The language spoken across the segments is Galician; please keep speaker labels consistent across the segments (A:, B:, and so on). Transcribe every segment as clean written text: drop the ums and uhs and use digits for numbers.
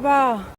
A: 대박.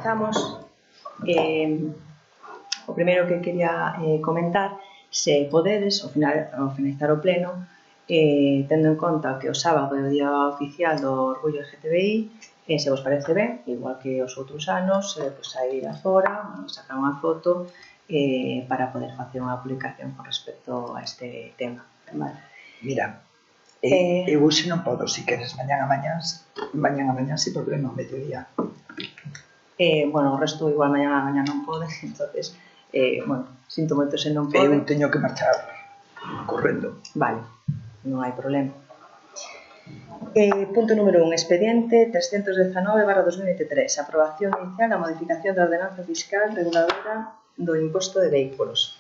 A: comezamos, o primeiro que quería comentar, se podedes, ao finalizar o pleno, tendo en conta que o sábado é o día oficial do Orgullo LGTBI, se vos parece ben, igual que os outros anos, pois a ir afora, sacar unha foto para poder facer unha publicación con respecto a este tema. Vale.
B: Mira, eu hoxe non podo, se queres, mañán a mañán sin problema, ao mediodía.
A: Bueno, o resto igual mañán a mañán non pode, entonces, bueno, sinto moito se non pode.
B: Eu teño que marchar correndo.
A: Vale, non hai problema. Punto número 1, expediente 319/2023, aprobación inicial da modificación da ordenanza fiscal reguladora do imposto de vehículos.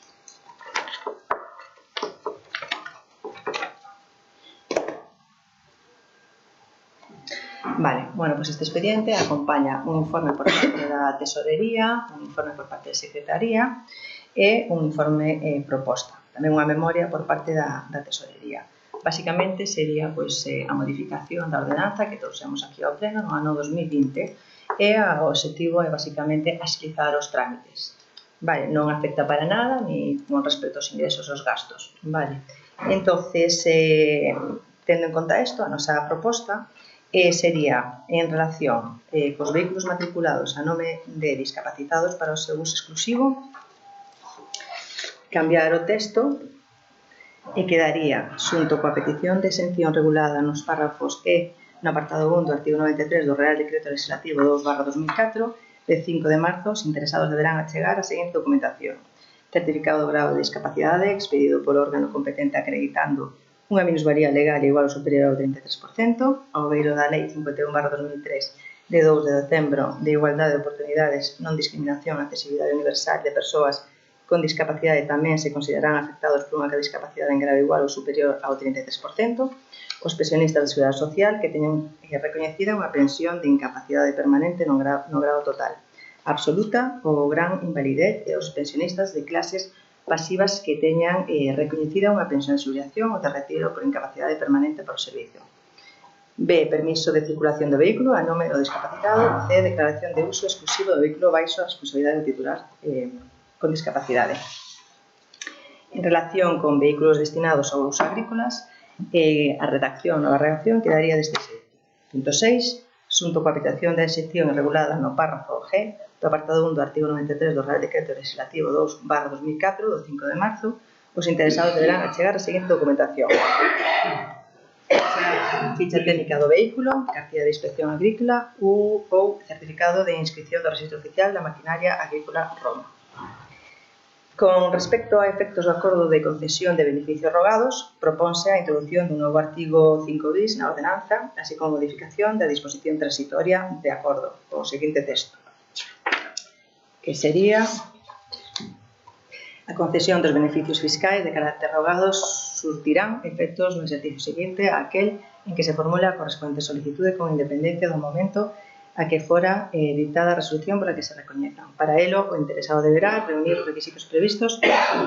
A: Vale, bueno, pues este expediente acompaña un informe por parte da Tesorería, un informe por parte da Secretaría e un informe proposta. Tamén unha memoria por parte da Tesorería. Básicamente sería pois, a modificación da ordenanza que trouxemos aquí ao pleno no ano 2020 e o objetivo é basicamente agilizar os trámites. Vale, non afecta para nada ni con respecto aos ingresos e aos gastos. Vale, entonces, tendo en conta isto, a nosa proposta sería en relación cos vehículos matriculados a nome de discapacitados para o seu uso exclusivo, cambiar o texto e quedaría xunto coa petición de exención regulada nos párrafos E no apartado 1 do artigo 93 do Real Decreto Legislativo 2/2004 de 5 de marzo, os interesados deberán achegar a seguinte documentación: certificado do grado de discapacidade expedido polo órgano competente acreditando unha minusvalía legal igual ou superior ao 33%, ao beiro da Lei 51/2003 de 2 de decembro de Igualdade de Oportunidades, Non Discriminación e Accesibilidade Universal de persoas con discapacidade tamén se considerarán afectados por unha discapacidade en grado igual ou superior ao 33%, os pensionistas de Seguridade Social que teñen recoñecida unha pensión de incapacidade permanente no grado total, absoluta ou gran invalidez e os pensionistas de clases pasivas que teñan recoñecida unha pensión de xubilación ou de retiro por incapacidade permanente por servicio. B. Permiso de circulación do vehículo a nome do discapacitado. C. Declaración de uso exclusivo do vehículo baixo a responsabilidade do titular con discapacidade. En relación con vehículos destinados ao uso agrícolas, a nova redacción quedaría deste xeito. Punto 6. Xunto coa aplicación da excepción regulada no párrafo G do apartado 1 do artigo 93 do Real Decreto Legislativo 2/2004 do 5 de marzo, os interesados deberán achegar a seguinte documentación: ficha técnica do vehículo, cartilla de inspección agrícola ou certificado de inscripción do Rexistro Oficial da Maquinaria Agrícola Roma. Con respecto a efectos do acordo de concesión de beneficios rogados, propónse a introducción dun novo artigo 5 bis na ordenanza, así como modificación da disposición transitoria de acordo, o seguinte texto, que sería: a concesión dos beneficios fiscais de carácter rogados surtirán efectos no exercicio seguinte a aquel en que se formula a correspondente solicitude con independencia do momento a que fora dictada a resolución pola que se recoñezan. Para elo, o interesado deberá reunir os requisitos previstos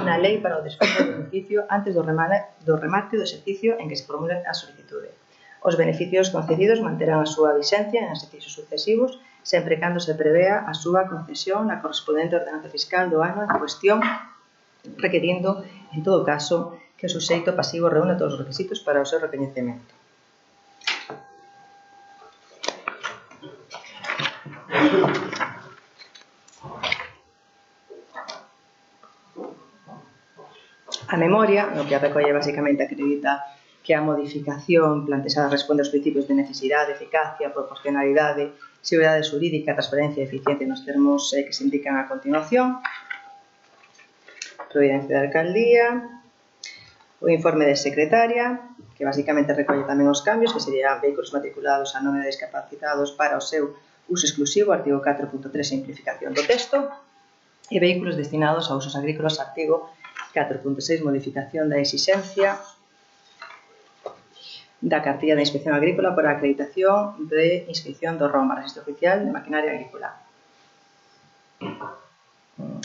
A: na lei para o desfrute do beneficio antes do remate do exercicio en que se formule a solicitude. Os beneficios concedidos manterán a súa vixencia en exercicios sucesivos, sempre cando se prevea a súa concesión na correspondente ordenanza fiscal do ano en cuestión, requerindo, en todo caso, que o suxeito pasivo reúna todos os requisitos para o seu recoñecemento. A memoria, no que a recolle basicamente acredita que a modificación plantexada responde aos principios de necesidade, eficacia, proporcionalidade, seguridade xurídica, transparencia e eficiente nos termos que se indican a continuación. Providencia da Alcaldía, o informe de Secretaria, que basicamente recolle tamén os cambios, que serían vehículos matriculados a nome de discapacitados para o seu uso exclusivo, artigo 4.3, simplificación do texto, e vehículos destinados a usos agrícolas, artigo 4.6, modificación da exixencia da cartilla de inspección agrícola para a acreditación de inscripción do ROMA, Registro Oficial de Maquinaria Agrícola.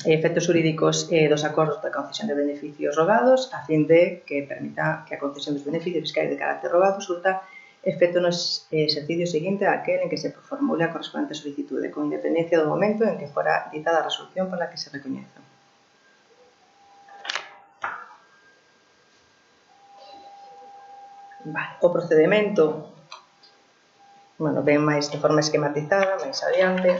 A: Efectos xurídicos dos acordos de concesión de beneficios rogados a fin de que permita que a concesión dos beneficios fiscais de carácter rogado surta excepto no exercicio seguinte aquel en que se formule a correspondente solicitude, con independencia do momento en que fora ditada a resolución pola que se recoñeza. Vale. O procedimento, bueno, ven máis de forma esquematizada, máis adiante.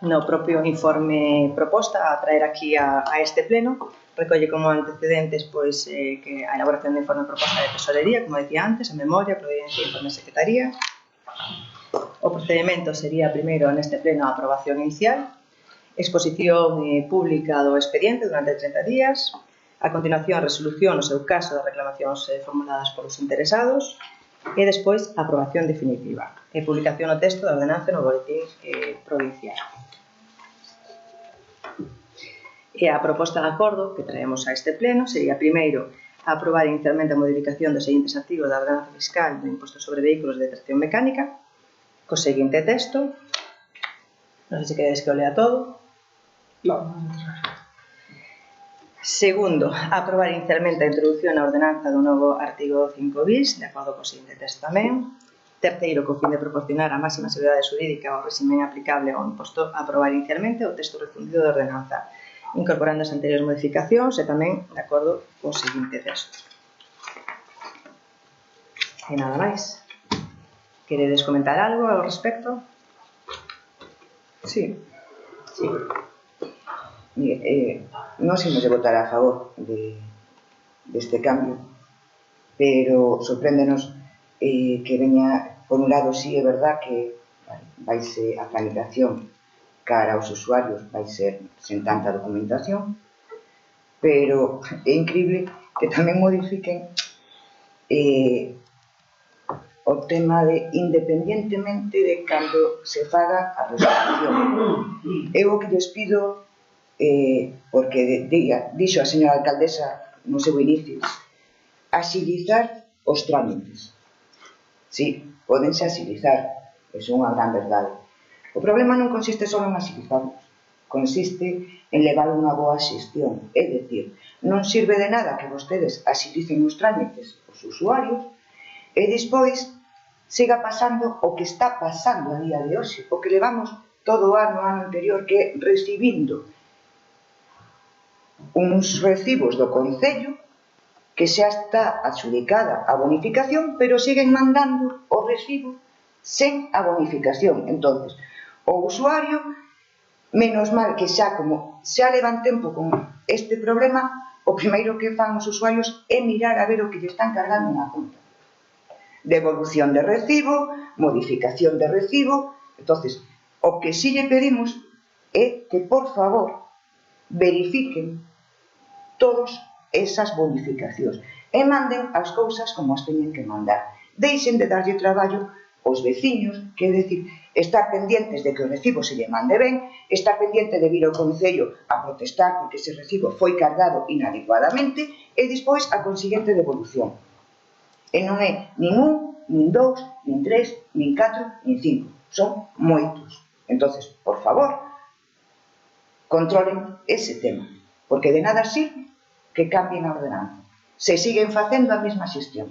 A: No propio informe proposta a traer aquí a este pleno, recolle como antecedentes pois, que a elaboración de informe proposta de tesorería, como decía antes, a memoria, providencia e informe de secretaría. O procedimento sería primeiro neste pleno a aprobación inicial, exposición pública do expediente durante 30 días, a continuación, resolución, no seu caso, das reclamacións formuladas polos interesados e despois a aprobación definitiva e publicación no texto da ordenanza no boletín provincial. E a proposta de acordo que traemos a este pleno sería, primeiro, a aprobar inicialmente a modificación dos seguintes artigos da ordenanza fiscal do imposto sobre vehículos de tracción mecánica, co seguinte texto. Non sei se queredes que o lea todo.
B: Non.
A: Segundo, aprobar inicialmente a introducción na ordenanza do novo artigo 5 bis, de acordo co seguinte texto tamén. Terceiro, co fin de proporcionar a máxima seguridade xurídica ao régimen aplicable ao imposto, aprobar inicialmente o texto refundido da ordenanza, incorporando as anteriores modificacións e tamén de acordo co seguinte texto. E nada máis. Queredes comentar algo ao respecto?
C: Sí. Mire, non imos de votar a favor deste cambio, pero sorpréndenos que veña, por un lado, sí, é verdad que vaise a tramitación cara aos usuarios, vai ser sen tanta documentación, pero é increíble que tamén modifiquen o tema de independientemente de cando se faga a resolución. Eu o que lles pido, porque dixo a señora alcaldesa no seu inicio, axilizar os trámites. Sí, podense axilizar, é unha gran verdade. O problema non consiste só en axilizarlos, consiste en levar unha boa xestión, é dicir, non sirve de nada que vostedes axilicen os trámites os usuarios e despois siga pasando o que está pasando a día de hoxe, o que levamos todo o ano anterior, que recibindo uns recibos do Concello que xa está adxudicada a bonificación, pero siguen mandando o recibo sen a bonificación. Entonces, o usuario, menos mal que xa como xa levan tempo con este problema, o primeiro que fan os usuarios é mirar a ver o que lle están cargando na conta. Devolución de recibo, modificación de recibo. Entonces, o que sí lle pedimos é que, por favor, verifiquen todas esas bonificacións e manden as cousas como as teñen que mandar. Deixen de darlle traballo aos veciños, que é dicir, estar pendientes de que o recibo se lle mande ben, estar pendiente de vir ao Concello a protestar porque ese recibo foi cargado inadecuadamente e despois a consiguiente devolución. E non é nin un, nin dous, nin tres, nin catro, nin cinco. Son moitos. Entonces, por favor, controlen ese tema, porque de nada sirve que cambien a ordenanza. Se siguen facendo a mesma xestión.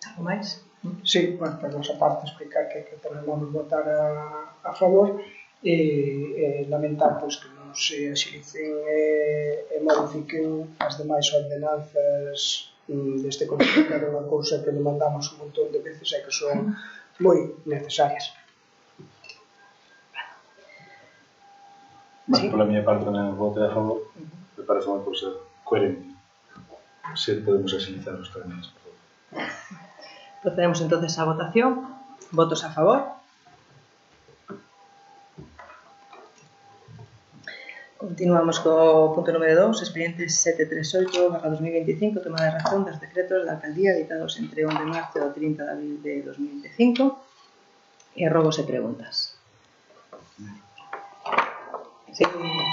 A: Algo máis?
D: Sí, bueno, por nosa parte explicar que tamén vamos votar a favor e lamentar pois, que non se axilicen e modifiquen as demais ordenanzas deste Concello, que era unha cousa que demandamos un montón de veces e que son moi necesarias.
E: Bueno, pola miña parte tamén voto a favor, me parece unha cousa coherente. Se podemos axilizar os trámites, por favor.
A: Procedemos entonces á votación. Votos a favor. Continuamos co punto número 2, expediente 738/2025, toma de razón dos decretos da alcaldía editados entre 1 de marzo e 30 de abril de 2025 e rogos e preguntas.
C: Sí,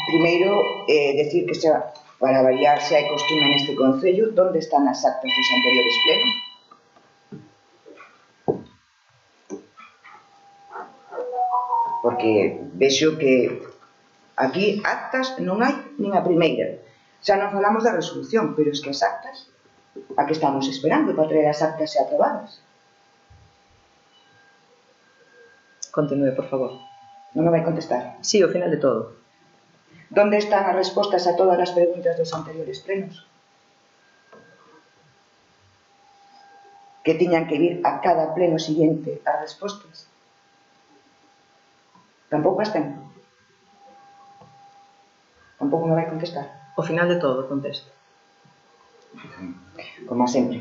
C: primeiro, decir que xa, para variar, xa hai costume neste Concello, onde están as actas dos anteriores plenos? Porque vexo que aquí actas non hai nin a primeira. Xa non falamos da resolución, pero es que as actas, a que estamos esperando para traer as actas e aprobadas?
A: Continúe, por favor.
C: Non me vai contestar.
A: Sí, ao final de todo.
C: Donde están as respostas a todas as preguntas dos anteriores plenos? Que tiñan que vir a cada pleno siguiente as respostas. Tampouco as ten. Tampouco me vai contestar.
A: Ao final de todo, contesto.
C: Como sempre.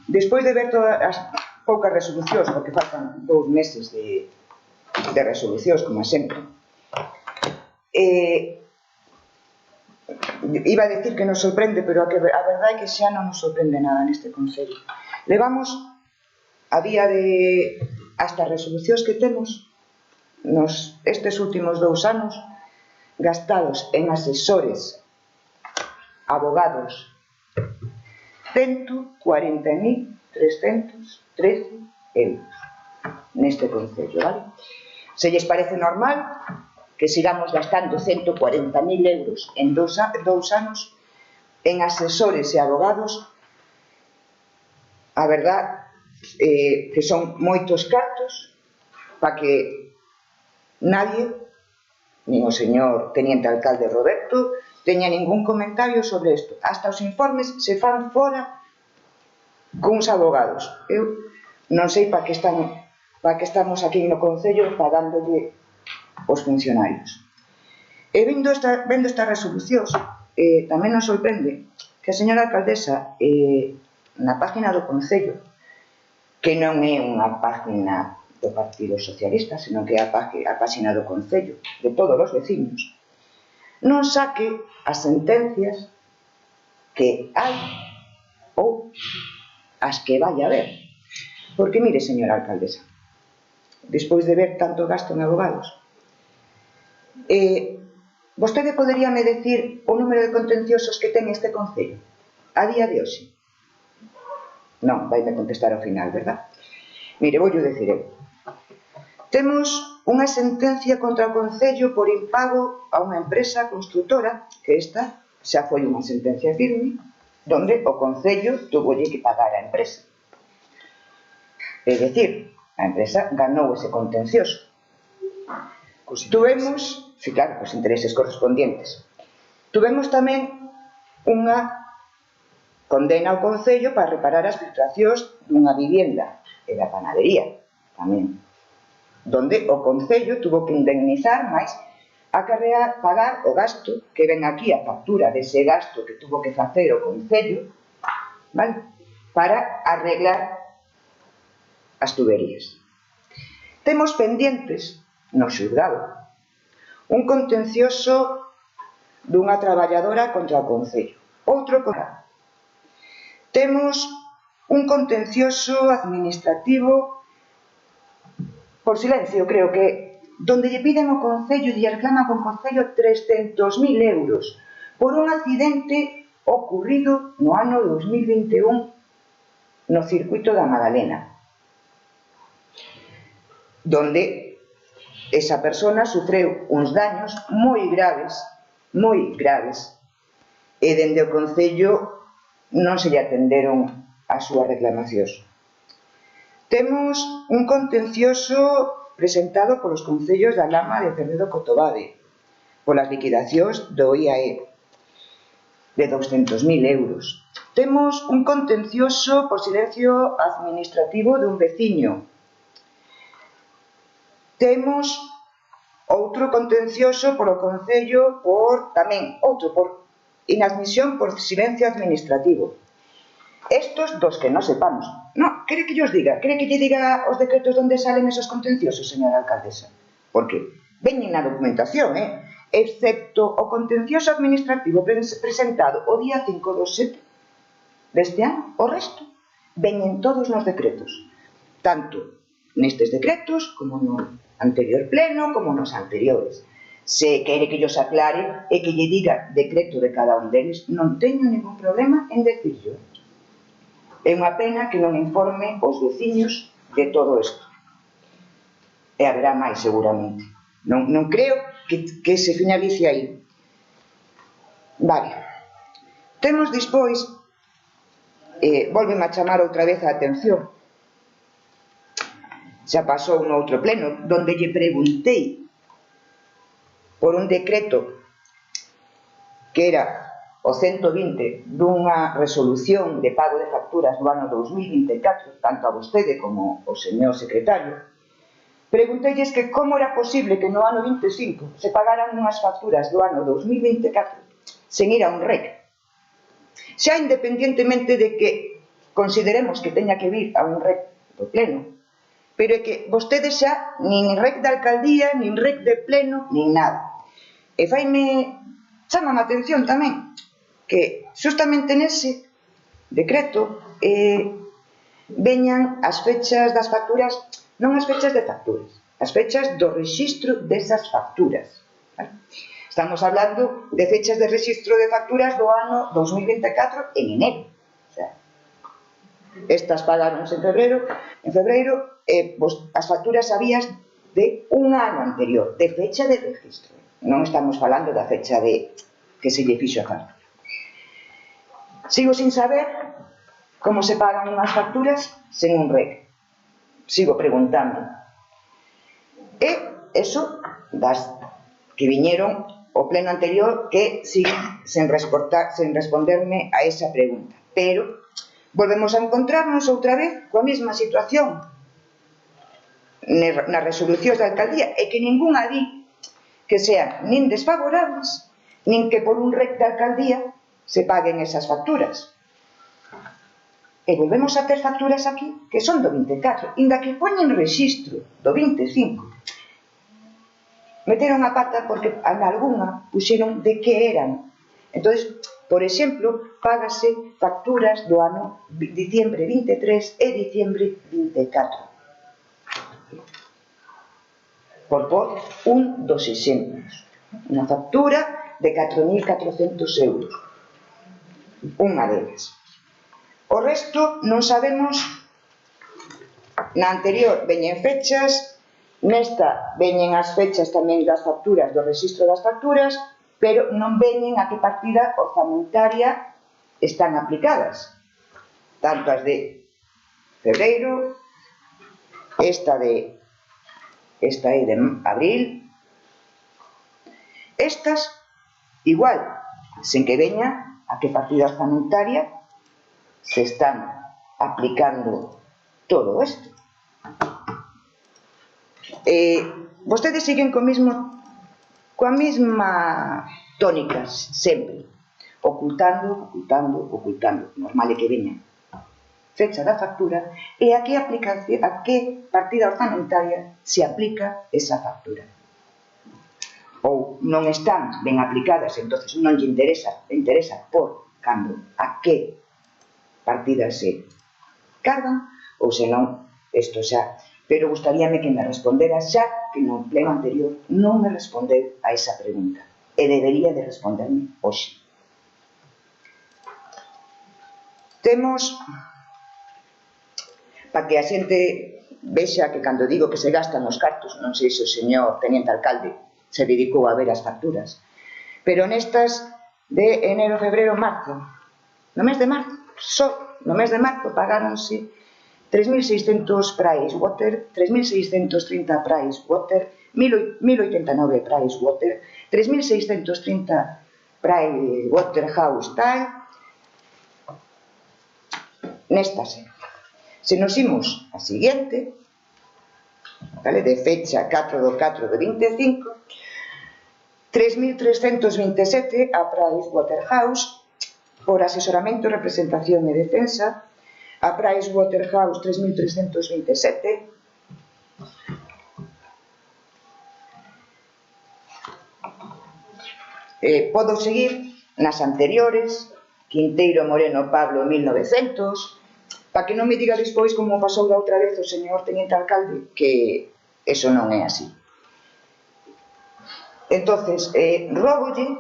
C: Despois de ver todas as poucas resolucións, porque faltan 2 meses de resolucións, como sempre, iba a decir que nos sorprende, pero a verdade é que xa non nos sorprende nada neste Concello. Levamos a día de hasta resolucións que temos estes últimos 2 anos gastados en asesores, abogados, 140.313 euros neste Concello, vale? Se lles parece normal que sigamos gastando 140.000 euros en 2 anos en asesores e abogados, a verdad que son moitos cartos para que nadie, nin o señor teniente alcalde Roberto, teña ningún comentario sobre isto. Hasta os informes se fan fora cuns abogados. Eu non sei para que estamos aquí no Concello pagándolle os funcionarios. E vendo estas resolucións, tamén nos sorprende que a señora alcaldesa na página do Concello, que non é unha página do Partido Socialista, senón que é a página do Concello de todos os veciños, non saque as sentencias que hai ou as que vai haber. Porque, mire, señora alcaldesa, despois de ver tanto gasto en abogados, vostede poderíame decir o número de contenciosos que ten este Concello a día de hoxe? Non, vai me contestar ao final, verdad? Mire, vou dicir eu. Temos unha sentencia contra o Concello por impago a unha empresa constructora, que esta xa foi unha sentencia firme, donde o Concello tuvolle que pagar a empresa. É dicir, a empresa ganou ese contencioso. Tuvemos, sí, claro, os intereses correspondientes. Tuvemos tamén unha condena ao Concello para reparar as filtracións dunha vivienda e da panadería, tamén, donde o Concello tuvo que indemnizar máis pagar o gasto, que ven aquí a factura dese gasto que tuvo que facer o Concello, vale, para arreglar as tuberías. Temos pendientes no xulgado un contencioso dunha traballadora contra o Concello, outro contra. Temos un contencioso administrativo por silencio, creo que, donde lle piden ao Concello e lle reclaman ao Concello 300.000 euros por un accidente ocurrido no ano 2021 no circuito da Madalena, donde esa persona sufreu uns daños moi graves, e dende o Concello non se lle atenderon as súas reclamacións. Temos un contencioso presentado polos concellos da Lama de Cerredo Cotobade polas liquidacións do IAE de 200.000 euros. Temos un contencioso por silencio administrativo dun veciño. Temos outro contencioso polo Concello por inadmisión por silencio administrativo. Estos dos que non sepamos. Non, quere que lle diga os decretos onde salen esos contenciosos, señora alcaldesa? Porque veñen na documentación, excepto o contencioso administrativo presentado o día 5/7 deste ano, o resto veñen todos nos decretos, tanto nestes decretos como no anterior pleno como nos anteriores. Se quere que llos aclare e que lle diga decreto de cada un deles, non teño ningún problema en decirlo. É unha pena que non informe os veciños de todo isto. E haberá máis, seguramente. Non creo que se finalice aí. Vale. Temos despois, volveme a chamar outra vez a atención, xa pasou no outro pleno, donde lle preguntei por un decreto que era o 120 dunha resolución de pago de facturas do ano 2024, tanto a vostede como o señor secretario. Pregunteilles que como era posible que no ano 25 se pagaran unhas facturas do ano 2024 sen ir a un REC. Xa independientemente de que consideremos que teña que vir a un REC do pleno, pero é que vostedes xa nin REC de alcaldía, nin REC de pleno, nin nada. E chama a atención tamén que justamente nese decreto veñan as fechas das facturas, non as fechas de facturas, as fechas do rexistro desas facturas. Estamos hablando de fechas de rexistro de facturas do ano 2024 en enero. O sea, estas pagaronse en febreiro, as facturas sabías de un ano anterior, de fecha de rexistro. Non estamos falando da fecha de que se lle fixo a factura. Sigo sin saber como se pagan unhas facturas sen un REC. Sigo preguntando. E eso das que viñeron o pleno anterior que siguen sen responderme a esa pregunta. Pero volvemos a encontrarnos outra vez coa mesma situación nas resolucións da alcaldía, e que ningunha di que sean nin desfavorables, nin que por un REC de alcaldía se paguen esas facturas. E volvemos a ter facturas aquí que son do 24, inda que poñen rexistro do 25. Meteron a pata porque en alguna puxeron de que eran. Entón, por exemplo, págase facturas do ano diciembre 23 e diciembre 24. Por un dos exemplos. Unha factura de 4.400 euros. Unha delas. O resto non sabemos. Na anterior veñen fechas, nesta veñen as fechas tamén das facturas, do rexistro das facturas, pero non veñen a que partida orzamentaria están aplicadas. Tanto as de febreiro, esta é de abril, estas igual, sen que veña a que partida orzamentaria se están aplicando todo isto. Vostedes siguen coa mesma tónica sempre, ocultando. Normal é que veña fecha da factura e a que partida orzamentaria se aplica esa factura. Ou non están ben aplicadas, entón non lle interesa por cando a que partida se cargan, ou senón, isto xa. Pero gustaríame que me respondera xa que no pleno anterior non me respondeu a esa pregunta. E debería de responderme hoxe. Temos, para que a xente vexa que cando digo que se gastan os cartos, non sei se o señor teniente alcalde se dedicou a ver as facturas, pero nestas de enero, febreiro, marzo, no mes de marzo, só no mes de marzo pagáronse 3.600 Price Water, 3.630 Price Water, 1.089 Price Water, 3.630 Price Waterhouse Time, nestas. Se nos imos a seguinte, vale, de fecha 4/4/25, 3.327 a Price Waterhouse por asesoramento, representación e defensa, a Price Waterhouse 3.327, podo seguir nas anteriores, Quinteiro Moreno Pablo 1900, para que non me diga despois como pasou da outra vez o señor teniente alcalde, que eso non é así. Entonces, rógolle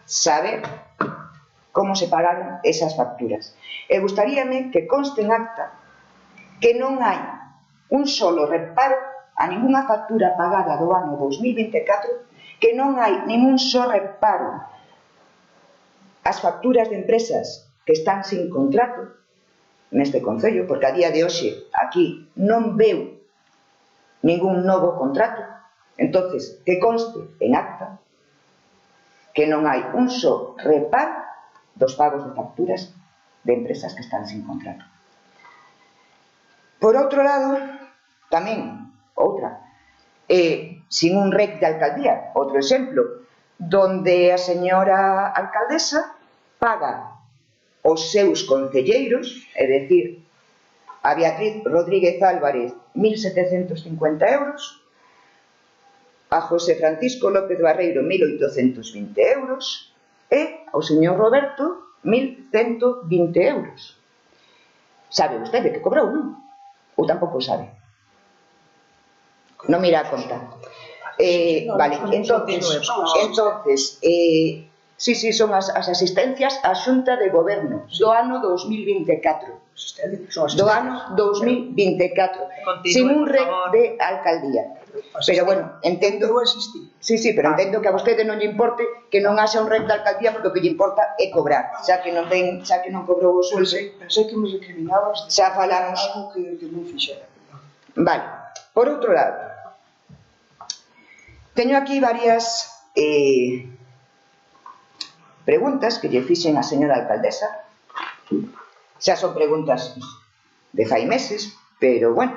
C: saber como se pagaron esas facturas. E gustaríame que conste en acta que non hai un solo reparo a ningunha factura pagada do ano 2024 que non hai ningún só reparo as facturas de empresas que están sin contrato neste concello, porque a día de hoxe aquí non veu ningún novo contrato. Entonces, que conste en acta que non hai un só reparo dos pagos de facturas de empresas que están sin contrato. Por outro lado, tamén, outra, sin un REC de alcaldía, outro exemplo, donde a señora alcaldesa paga os seus concelleiros, é dicir, a Beatriz Rodríguez Álvarez 1.750 euros, a José Francisco López Barreiro 1.820 euros e ao señor Roberto 1.120 euros. Sabe vostede que cobrou, non? Ou tampouco sabe? Non mira a conta. Vale, entonces, sí, son as asistencias á Xunta de Goberno do ano 2024. Do ano 2024. Sin un REC de alcaldía. Pero bueno, entendo... Sí, pero entendo que a vostede non lle importe que non haxa un REC de alcaldía porque o que lle importa é cobrar. Xa que non cobrou o sueldo.
D: Pensei que me recriminabas
C: xa falamos
D: algo que non fixera.
C: Vale, por outro lado, teño aquí varias preguntas que lle fixen a señora alcaldesa. Xa son preguntas de fai meses, pero bueno,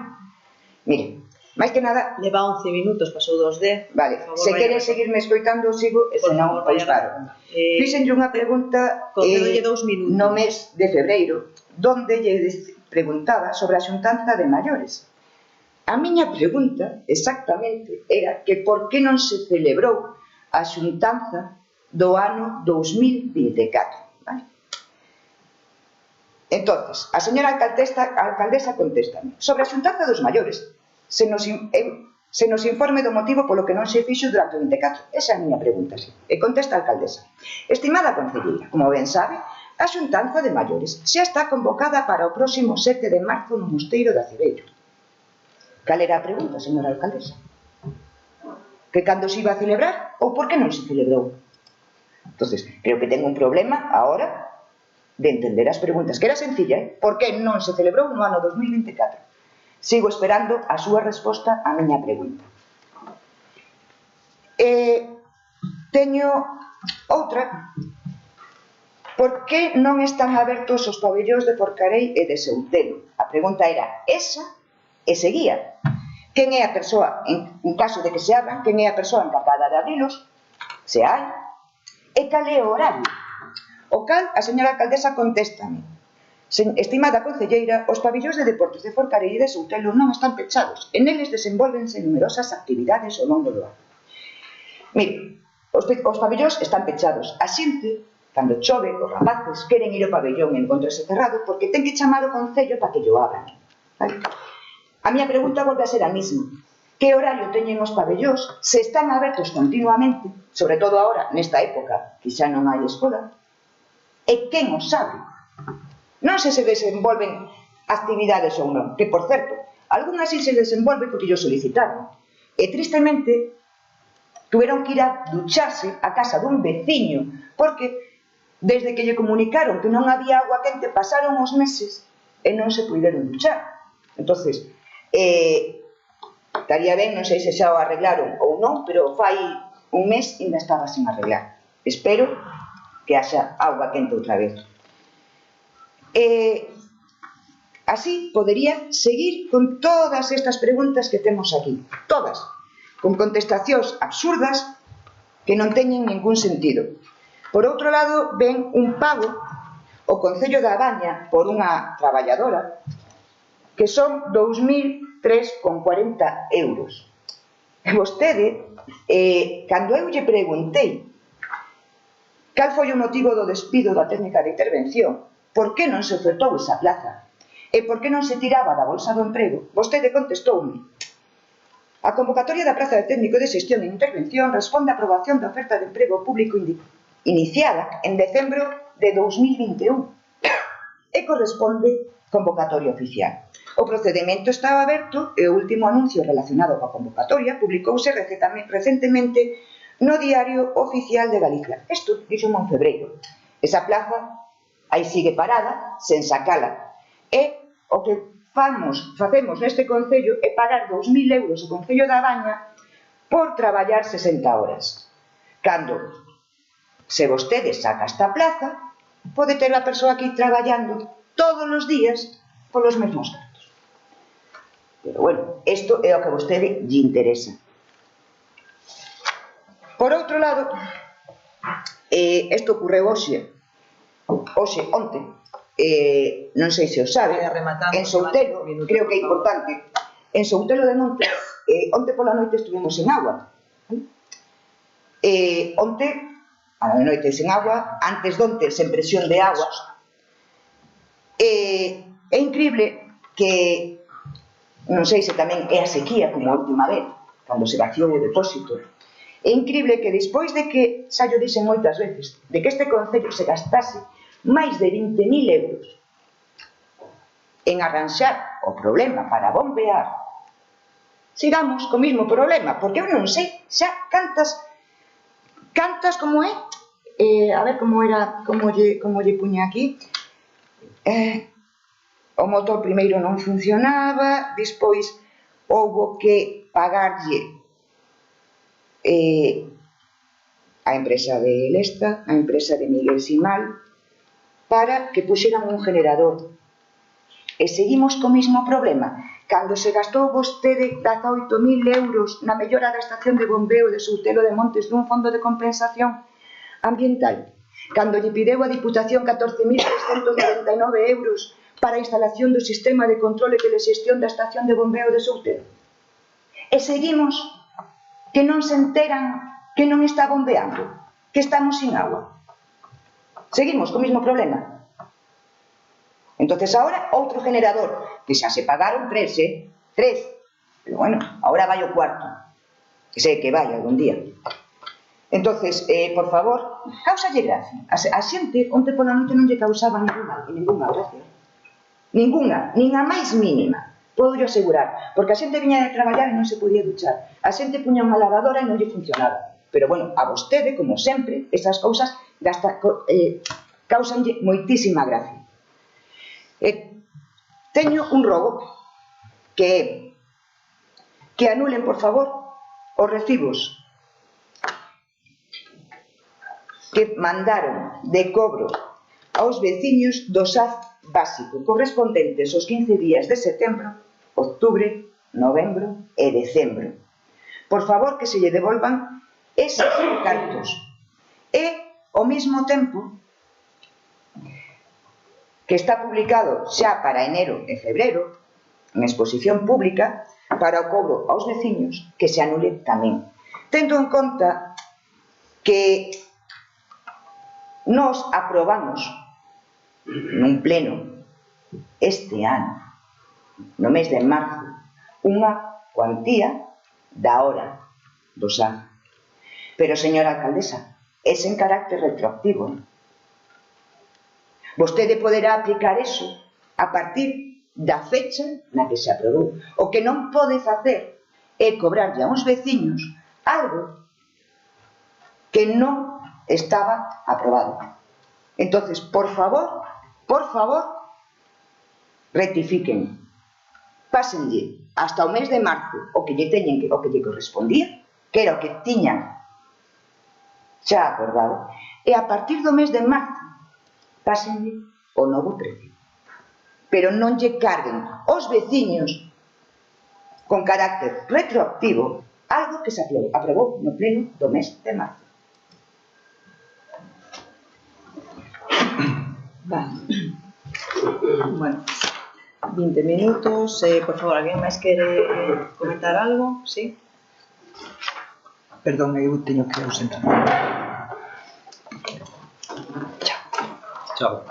C: mire, máis que nada...
A: Leva 11 minutos, pasou dos 10.
C: Vale, se quere seguirme escoitando, sigo, e se non, pois paro. Fixenlle unha pregunta no mes de febreiro, donde lle preguntaba sobre a xuntanza de maiores. A miña pregunta, exactamente, era que por que non se celebrou a xuntanza do ano 2024, vale? Entonces, a señora alcaldesa contestame. Sobre a xuntanza dos maiores, se nos informe do motivo polo que non se fixo durante o 24. Esa é a miña pregunta, sí. E contesta a alcaldesa. Estimada concelleira, como ben sabe, a xuntanza de maiores xa está convocada para o próximo 7 de marzo no Mosteiro de Aceveiro. Cal era a pregunta, señora alcaldesa? Que cando se iba a celebrar ou por que non se celebrou? Entonces, creo que tengo un problema ahora de entender as preguntas, que era sencilla, por que non se celebrou no ano 2024? Sigo esperando a súa resposta á miña pregunta. Teño outra. Por que non están abertos os pabellóns de Forcarei e de Seutelo? A pregunta era esa e seguía. Quen é a persoa, en caso de que se abran, quen é a persoa encargada de abrilos, se hai, e cal é o horario? O cal, a señora alcaldesa contéstame. Estimada concelleira, os pabellóns de deportes de Forcarei e de Seutelo non están pechados, e neles desenvolvense numerosas actividades ao longo do ano. Mire, os pabellóns están pechados. A xente, cando chove, os rapaces queren ir ao pabellón e encontrarse cerrado porque ten que chamar o concello para que llo abran. Vale? A miña pregunta volve a ser a mesma. Que horario teñen os pabellóns? Se están abertos continuamente, sobre todo agora, nesta época, que xa non hai escola, e quen o sabe? Non se desenvolven actividades ou non, que, por certo, algunhas sí se desenvolven porque yo solicitaron. E, tristemente, tuveron que ir a ducharse a casa dun veciño, porque, desde que lle comunicaron que non había agua quente, pasaron os meses e non se puideron duchar. Entonces, estaría ben, non sei se xa o arreglaron ou non, pero fai un mes ainda estaba sin arreglar. Espero que haxa agua quente outra vez. Así podería seguir con todas estas preguntas que temos aquí, todas, con contestacións absurdas que non teñen ningún sentido. Por outro lado, ven un pago ao Concello da Baña por unha traballadora que son 2.003,40 euros. E vostede, cando eu lle preguntei cal foi o motivo do despido da técnica de intervención, por que non se ofertou esa plaza e por que non se tiraba da bolsa do emprego, vostede contestoume: a convocatoria da praza de técnico de xestión e intervención responde á aprobación da oferta de emprego público iniciada en decembro de 2021 e corresponde convocatoria oficial. O procedimento estaba aberto e o último anuncio relacionado coa convocatoria publicouse recentemente no Diario Oficial de Galicia. Isto dixo en febreiro. Esa plaza aí sigue parada, sen sacala. E o que facemos neste Concello é pagar 2.000 euros ao Concello da Baña por traballar 60 horas. Cando, se vostede saca esta plaza, pode ter a persoa aquí traballando todos os días polos mesmos cartos. Pero bueno, isto é o que a vostede lle interesa. Por outro lado, isto ocorreu onte, non sei se o sabe, en Soutelo, creo que é importante, en Soutelo de Monte, onte pola noite estuvimos en agua. Onte, a la noite sen agua, antes donte sen presión de agua. É increíble que, non sei se tamén é a sequía como a última vez, cando se vaciou o depósito. É increíble que despois de que, xa yo dixen moitas veces, de que este Concello se gastase máis de 20.000 euros en arranxar o problema para bombear, sigamos co mismo problema, porque eu non sei xa cantas como é, a ver como era, como lle puña aquí, o motor primeiro non funcionaba, despois houbo que pagarlle a empresa de Lesta, a empresa de Miguel Simal, para que puxeran un generador. E seguimos co mismo problema. Cando se gastou vostede 18.000 euros na mellora da estación de bombeo de Soutelo de Montes dun fondo de compensación ambiental, cando lle pideu a Diputación 14.399 euros para a instalación do sistema de control e telexestión da estación de bombeo de Soutelo, e seguimos que non se enteran que non está bombeando, que estamos sin agua. Seguimos co mismo problema. Entonces ahora outro generador, que xa se pagaron 3, pero bueno, ahora vai o cuarto, que sei que vai algún día. Entonces, por favor, causalle gracia. A xente onte pola noite non lle causaba ninguna gracia. Ninguna, nin a máis mínima. Podo yo asegurar, porque a xente viña de traballar e non se podía duchar. A xente puña unha lavadora e non lle funcionaba. Pero, bueno, a vostede, como sempre, esas cousas causanlle moitísima gracia. Teño un rogo, que anulen, por favor, os recibos que mandaron de cobro aos veciños do SAF básico, correspondentes aos 15 días de setembro, outubro, novembro e decembro. Por favor, que se lle devolvan eses cartos. E, ao mesmo tempo, que está publicado xa para enero e febrero, en exposición pública, para o cobro aos veciños, que se anule tamén. Tendo en conta que nos aprobamos nun pleno este ano, no mes de marzo, unha cuantía da hora do SAF. Pero, señora alcaldesa, é sen carácter retroactivo. Vostede poderá aplicar eso a partir da fecha na que se aprobou. O que non pode facer é cobrarlle a uns veciños algo que non estaba aprobado. Entonces, por favor, rectifiquen. Pásenlle hasta o mes de marzo o que lle correspondía, que era o que tiñan xa acordado, e a partir do mes de marzo pásenlle o novo precio. Pero non lle carguen aos veciños con carácter retroactivo algo que se aprobou no pleno do mes de marzo.
A: Vale. Bueno, 20 minutos. Por favor, alguén máis quere comentar algo? Sí?
B: Perdón, eu teño que ausentar.
F: Chao.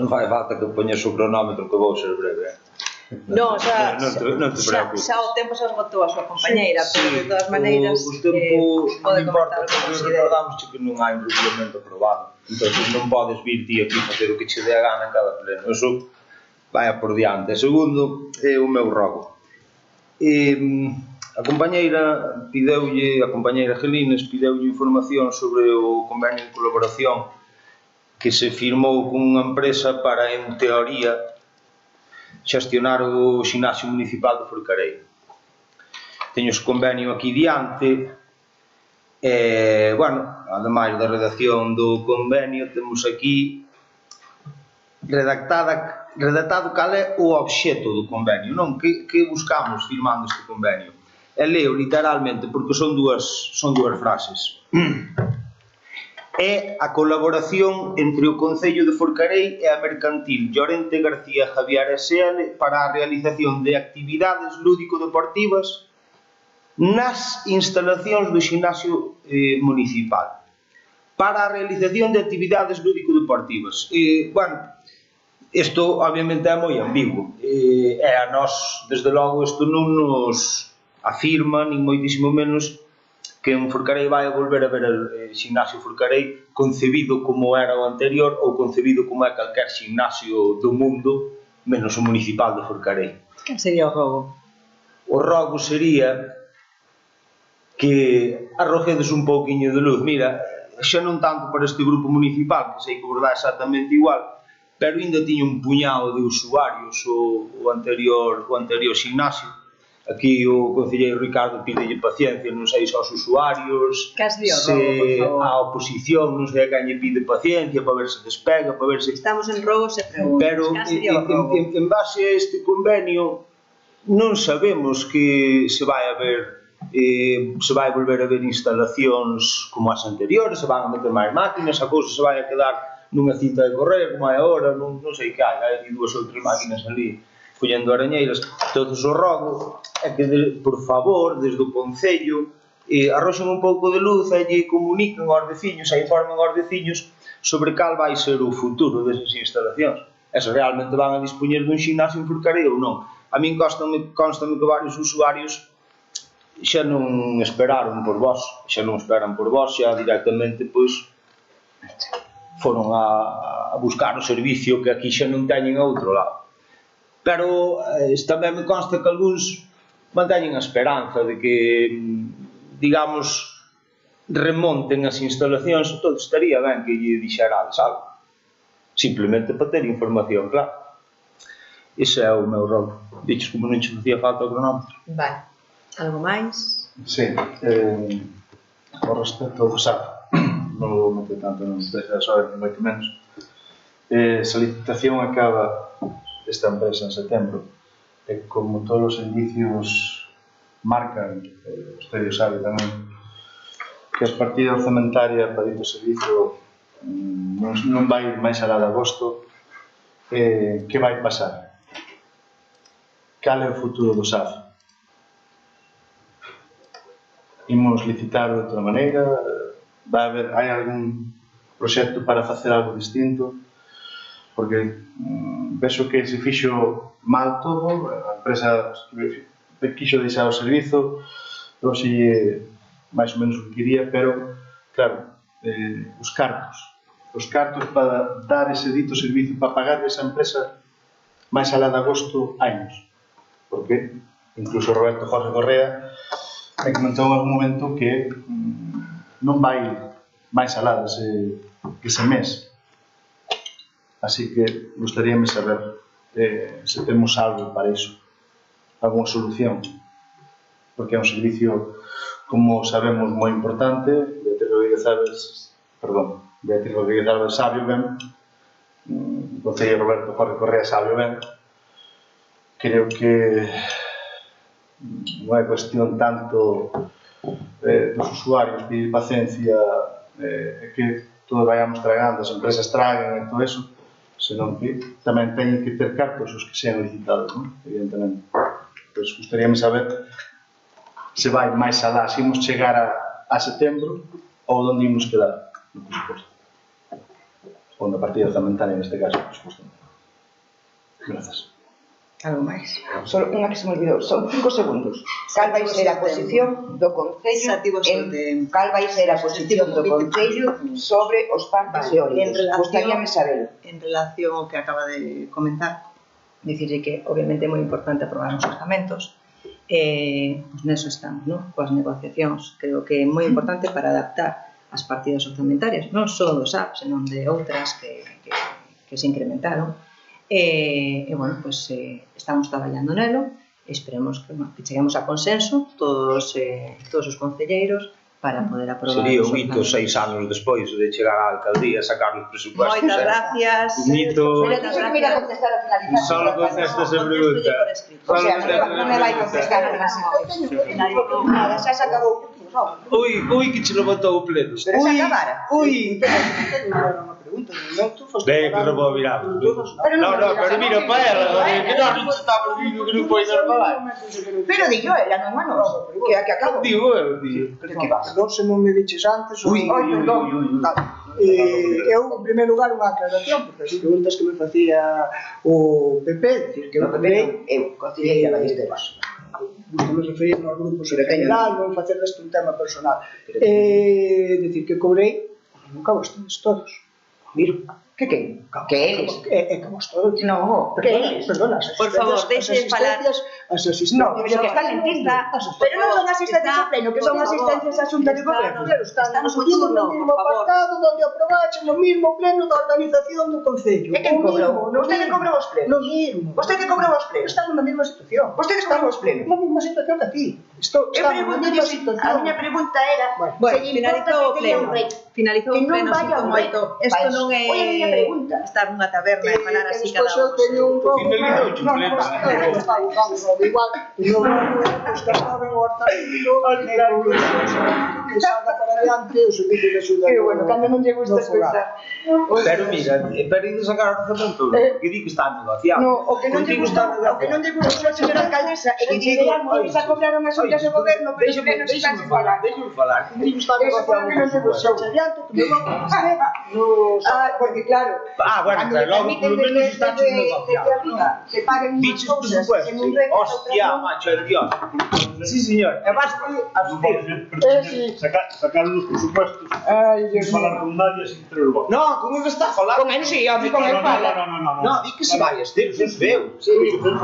F: Non fai falta que poñes o cronómetro, que vou ser breve.
A: Non, xa o tempo se esgotou a súa compañeira, pero de todas maneiras pode comentar o que considera.
F: Recordamos que non hai un regulamento aprobado, entón non podes vir ti aquí facer o que che dé a gana en cada pleno. Eso vaya por diante. E segundo, o meu rogo. A compañeira Gelines pideulle información sobre o convenio de colaboración que se firmou con unha empresa para, en teoría, xestionar o ximnasio municipal de Forcarei. Teño ese convenio aquí diante. Bueno, ademais da redacción do convenio, temos aquí redactado cal é o obxecto do convenio, non? Que buscamos firmando este convenio? E leo literalmente, porque son dúas frases. É a colaboración entre o Concello de Forcarei e a Mercantil Llorente García Javier S.L. para a realización de actividades lúdico-deportivas nas instalacións do ximnasio municipal. Para a realización de actividades lúdico-deportivas. Bueno, isto obviamente é moi ambiguo. E a nós, desde logo, isto non nos afirma, nin moitísimo menos, que en Forcarei vai a volver a ver o ximnasio Forcarei concebido como era o anterior ou concebido como é calquer ximnasio do mundo, menos o municipal de Forcarei.
A: Que sería o rogo?
F: O rogo sería que arrojedes un pouquiño de luz. Mira, xa non tanto para este grupo municipal, que sei que vos dá exactamente igual, pero ainda tiña un puñado de usuarios o anterior ximnasio. Aquí o concelleiro Ricardo pídelle paciencia, non sei se aos usuarios, se a oposición, non sei a quen lle pide paciencia para ver se despega, para ver se...
A: Estamos en rogos e preguntas.
F: Pero en base a este convenio non sabemos que se vai a ver, se vai volver a ver instalacións como as anteriores, se van a meter máis máquinas, a cousa se vai a quedar nunha cinta de correr como é agora, non sei que hai dúas ou tres máquinas ali collendo arañeiras. Entón, o rogo é que, por favor, desde o Concello, arroxen un pouco de luz e lle comuniquen aos veciños, e informen aos veciños sobre cal vai ser o futuro desas instalacións. E se realmente van a dispoñer dun ximnasio en Forcarei ou non. A min constame que varios usuarios xa non esperaron por vos, xa non esperan por vos, xa directamente, pois, foron a buscar o servicio que aquí xa non teñen a outro lado. Pero tamén me consta que algúns manteñen a esperanza de que, digamos, remonten as instalacións. Todo estaría ben que lle dixerades algo, simplemente para ter información, claro. Ese é o meu rol. Diches como non che facía falta o cronómetro.
A: Vale. Algo máis?
E: Sí. Por respecto ao SAF, non vou meter tanto, non deixa de saber, moito menos. Esa licitación acaba esta empresa en setembro, e como todos os servicios marcan, usted sabe tamén, que as partidas orzamentarias para dito servicio non vai máis alá de agosto. Que vai pasar? Cal é o futuro do SAF? Imos licitar de outra maneira? Hai algún proxecto para facer algo distinto? Porque vexo que se fixo mal todo, a empresa quixo deixar o servizo, non sei máis ou menos o que quería, pero, claro, os cartos para dar ese dito servizo, para pagar esa empresa máis alá de agosto, hainos. Porque incluso Roberto Jorge Correa me comentou en algún momento que non vai máis alá dese mes. Así que gustaríame saber se temos algo para iso, alguna solución, porque é un servicio, como sabemos, moi importante. Beatriz Rodríguez Alves sabe ben, o concelleiro Roberto Jorge Correa sabe ben. Creo que non é cuestión tanto dos usuarios pedir paciencia e que todos vayamos tragando, as empresas tragan e todo eso, senón que tamén teñen que ter cartos os que sean licitados, non? Evidentemente. Pois gustaríame saber se vai máis alá, se imos chegar a setembro ou onde imos quedar no presuposto. Ou na partida orzamentaria neste caso, por suposto. Grazas.
A: Algo máis?
C: Só unha que se me olvidou, son 5 segundos. Cal vai ser a posición do Concello sobre os parques eólicos? Gustaríame saberlo.
A: En relación ao que acaba de comentar, dicirlle que obviamente é moi importante aprobar os orzamentos, pois neso estamos, non? Coas negociacións. Creo que é moi importante para adaptar as partidas orzamentarias, non só do SAP, senón de outras que se incrementaron. Bueno, pois estamos traballando nelo, esperemos que cheguemos a consenso todos os concelleiros para poder aprobar.
F: Sería un hito 6 anos despois de chegar á alcaldía, sacar os presupuestos.
A: Moitas gracias.
F: Un hito.
C: Pero tú se me irá a contestar a finalizar.
F: Solo contesta esa pregunta.
C: O sea, non me vai contestar a nada, xa se acabou.
F: Ui, que che levantou o pleno.
C: Pero se acabara.
F: Ui. Ven, que non vou virar. No, pero mira para ela, que nós non estamos vindo que non podes falar.
C: Pero dillo ela, non a nós, que a que acabo.
F: Digo eu, digo.
D: Perdón se non me diches antes.
C: Perdón.
D: Eu, en primeiro lugar, unha aclaración, porque as preguntas que me facía o PP, dicir que o PP,
C: Eu, concelleira Ballesteros.
D: Gústame referirme aos grupos en general, non facer deste un tema personal. Dicir que cobrei, nunca vostedes todos. Miro.
C: Que quen? Que eles?
D: Que vos todos.
C: No,
D: Que eles. Perdona,
A: Por favor, deixe de falar.
D: As asistencias...
C: No, pero que están en tinta. Pero non son asistencias ao pleno, que son asistencias á Xunta de Goberno.
D: Estamos collidos no mismo apartado onde aprobachen no mismo pleno da organización do Concello.
C: E quen cobrou? Vostede cobrou os plenos?
D: No mismo.
C: Vostede cobrou os plenos?
D: Estamos na mesma situación.
C: Vostede cobrou os plenos?
D: Na mesma situación que aquí.
C: Eu pregunto, a miña pregunta era se lle importa que teña un rei.
A: Finalizou o pleno, sinto moito. Isto non é
C: Oye, a miña pregunta.
A: estar nunha taberna e falar así cada
D: Despois eu teño un robo.
F: Finalizou o pleno.
D: Igual, eu pues que estaba en o hartamento, que salga para adiante o servicio de axuda.
C: Que bueno, cando non lle gusta escutar.
F: Pero mira, pero de sacar o orzamento, que di que está negociado.
C: No, o que non lle gusta a señora alcaldesa é que dixeran que xa cobraron as xuntas de goberno, pero que non se están a falar.
F: Déixame falar. Di que está negociado.
C: Porque claro,
F: Bueno, pero logo por lo menos está negociado.
C: que paguen unhas
F: Diches
C: cousas en un
F: presupuestos.
C: récord.
F: Hostia, macho, el Dios. Sí, señor. E vas abster.
E: Sacar los presupuestos sin falar con nadie, sin tener el voto.
F: No, con él está falando.
C: Con él sí, home, con él fala.
F: No, di que se vai a abster, se veu.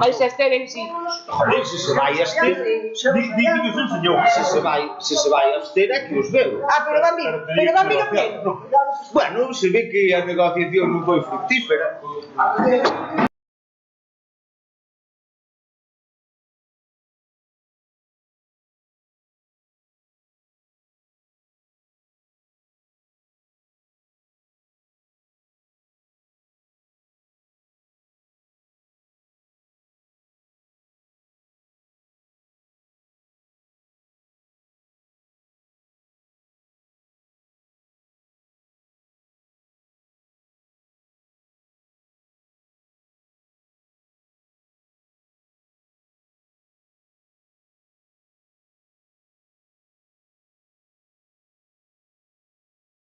C: Vai se abster en sí.
F: Joder, se se vai a abster.
E: Di que os enseñou.
F: Se se vai a abster é que os veu.
C: Pero van vir o pleno.
F: Bueno, se ve que a negociación non foi fructífera.